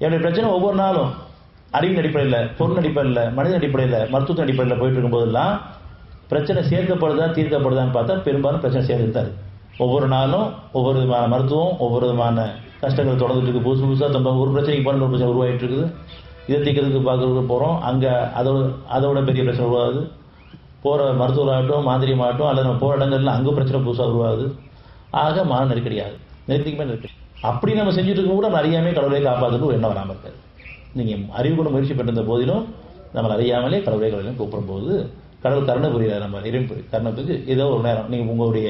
என்னுடைய பிரச்சனை ஒவ்வொரு நாளும் அறிவின் அடிப்படையில், பொருள் அடிப்படையில், மனித அடிப்படையில், மருத்துவத்தின் அடிப்படையில் போயிட்டு இருக்கும்போதெல்லாம் பிரச்சனை சேர்க்கப்படுதா தீர்க்கப்படுதான்னு பார்த்தா பெரும்பாலும் பிரச்சனை சேர்ந்துட்டு தான் இருக்கு. ஒவ்வொரு நாளும் ஒவ்வொரு விதமான மருத்துவம், ஒவ்வொரு விதமான கஷ்டங்கள் தொடர்ந்துட்டு இருக்கு. புதுசு புதுசாக ஒரு பிரச்சனைக்கு போன ஒரு பிரச்சனை உருவாகிட்டு இருக்குது. இதை தீர்க்கிறதுக்கு பார்க்கறதுக்கு போகிறோம், அங்கே அதோட பெரிய பிரச்சனை உருவாகுது. போகிற மருத்துவராகட்டும், மாந்திரியமாகட்டும், அல்லது நம்ம போகிற இடங்கள்ல அங்கே பிரச்சனை புதுசாக உருவாகுது. ஆக மான நெருக்கடியாது, நெருக்கடிக்குமே நெருக்கடி. அப்படி நம்ம செஞ்சுட்டு இருக்கும் கூட நம்ம அறியாமே கடவுளை காப்பாற்றுக்கு ஒரு எண்ணம் வராமல் இருக்காது. நீங்கள் அறிவு கூட முயற்சி பெற்றிருந்த போதிலும் நம்ம அறியாமலே கடவுளையும் கூப்பிடும் போது கடவுள் கருணை புரியல, நம்ம இறைவன் கருணைக்கு ஏதோ ஒரு நேரம் நீங்கள் உங்களுடைய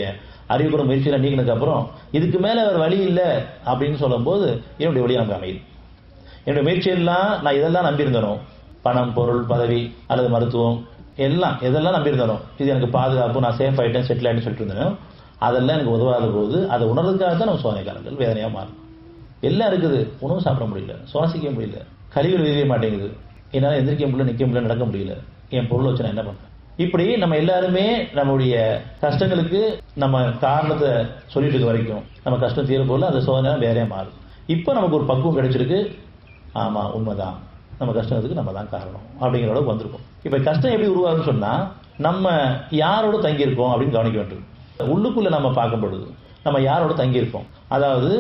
அறிவு கூட முயற்சியில் நீங்கினதுக்கு அப்புறம் இதுக்கு மேலே ஒரு வழி இல்லை அப்படின்னு சொல்லும் போது என்னுடைய வழி நமக்கு அமையுது. என்னுடைய முயற்சியெல்லாம் நான் இதெல்லாம் நம்பியிருந்தனும், பணம், பொருள், பதவி அல்லது மருத்துவம் எதெல்லாம் நம்பியிருந்தனும், இது எனக்கு பாதுகாப்பு, நான் சேஃப் ஆகிட்டேன், செட்டில் ஆகிட்டேன்னு சொல்லிட்டு இருந்தேன், அதெல்லாம் எனக்கு உதவாத போது அதை உணர்றதுக்காக தான் நம்ம சோதனைக்காரங்கள் வேதனையாக மாறும். எல்லாம் இருக்குது, உணவு சாப்பிட முடியல, சுவாசிக்க முடியல, கழிவுகள் விதிய மாட்டேங்குது, என்னால் எந்திரிக்க முடியல, நிற்க முடியல, நடக்க முடியல, என் பொருளை வச்சு நான் என்ன பண்ணுறேன். இப்படி நம்ம எல்லாருமே நம்முடைய கஷ்டங்களுக்கு நம்ம காரணத்தை சொல்லிட்டு இருக்க வரைக்கும் நம்ம கஷ்டம் தீர போல அந்த சோதனை வேறையாக மாறும். இப்போ நமக்கு ஒரு பக்குவம் கிடைச்சிருக்கு, ஆமாம் உண்மைதான், நம்ம கஷ்டத்துக்கு நம்ம தான் காரணம் அப்படிங்கிற அளவுக்கு வந்திருக்கும். இப்போ கஷ்டம் எப்படி உருவாகுன்னு சொன்னால் நம்ம யாரோட தங்கியிருக்கோம் அப்படின்னு கவனிக்க வேண்டும். உள்ளுக்குள்ளே நம்ம பார்க்கப்படுது நம்ம யாரோட தங்கியிருக்கோம். அதாவது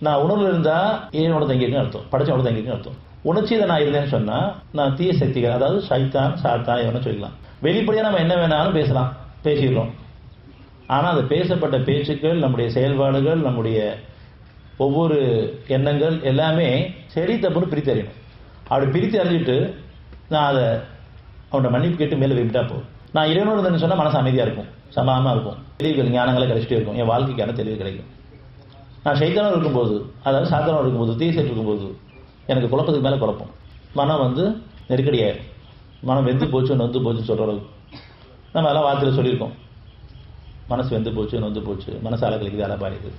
நான் உணர்வில் இருந்தால் ஏனோட தங்கியிருக்குன்னு அர்த்தம், படைச்சனோட தங்கியிருக்குன்னு அர்த்தம். உணர்ச்சியில் நான் இருந்தேன்னு சொன்னால் நான் தீய சக்திகள், அதாவது சைத்தான், சாத்தான் எவனா சொல்லிக்கலாம். வெளிப்படையாக நம்ம என்ன வேணாலும் பேசலாம், பேசிடுறோம். ஆனால் அந்த பேசப்பட்ட பேச்சுக்கள், நம்முடைய செயல்பாடுகள், நம்முடைய ஒவ்வொரு எண்ணங்கள் எல்லாமே சரி தப்புன்னு பிரித்து அறியணும். அப்படி பிரித்து அறிஞ்சிட்டு நான் அதை அவனோட மன்னிப்பு கேட்டு மேலே விட்டா போதும். நான் இறைவனோடு இருந்தேன்னு சொன்னால் மனசு அமைதியாக இருக்கும், சமாதமாக இருக்கும், தெளிவுகள் ஞானங்களை கிடைச்சிட்டே இருக்கும், என் வாழ்க்கைக்கான தெளிவு கிடைக்கும். நான் சைத்தானோடு இருக்கும்போது, அதாவது சாத்தானோடு இருக்கும்போது, தீசைட்டு இருக்கும்போது எனக்கு குழப்பத்துக்கு மேலே குழப்பம், மனம் நெருக்கடியாயிடும், மனம் வெந்து போச்சு நொந்து போச்சுன்னு சொல்கிற அளவுக்கு நம்ம அதெல்லாம் வார்த்தையில் சொல்லியிருக்கோம். மனசு வெந்து போச்சு நொந்து போச்சு, மனசு அலக்கலிக்குது, அலப்பாரிது,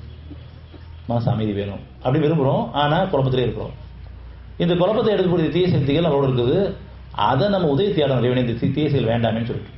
மனசு அமைதி வேணும் அப்படி விரும்புகிறோம். ஆனால் குழப்பத்திலே இருக்கிறோம். இந்த குழப்பத்தை எடுக்கக்கூடிய தீய சக்திகள் நம்மளோட இருக்குது. அதை நம்ம உதவி தேடணும், இந்த தீய செயல் வேண்டாமேன்னு சொல்லிட்டு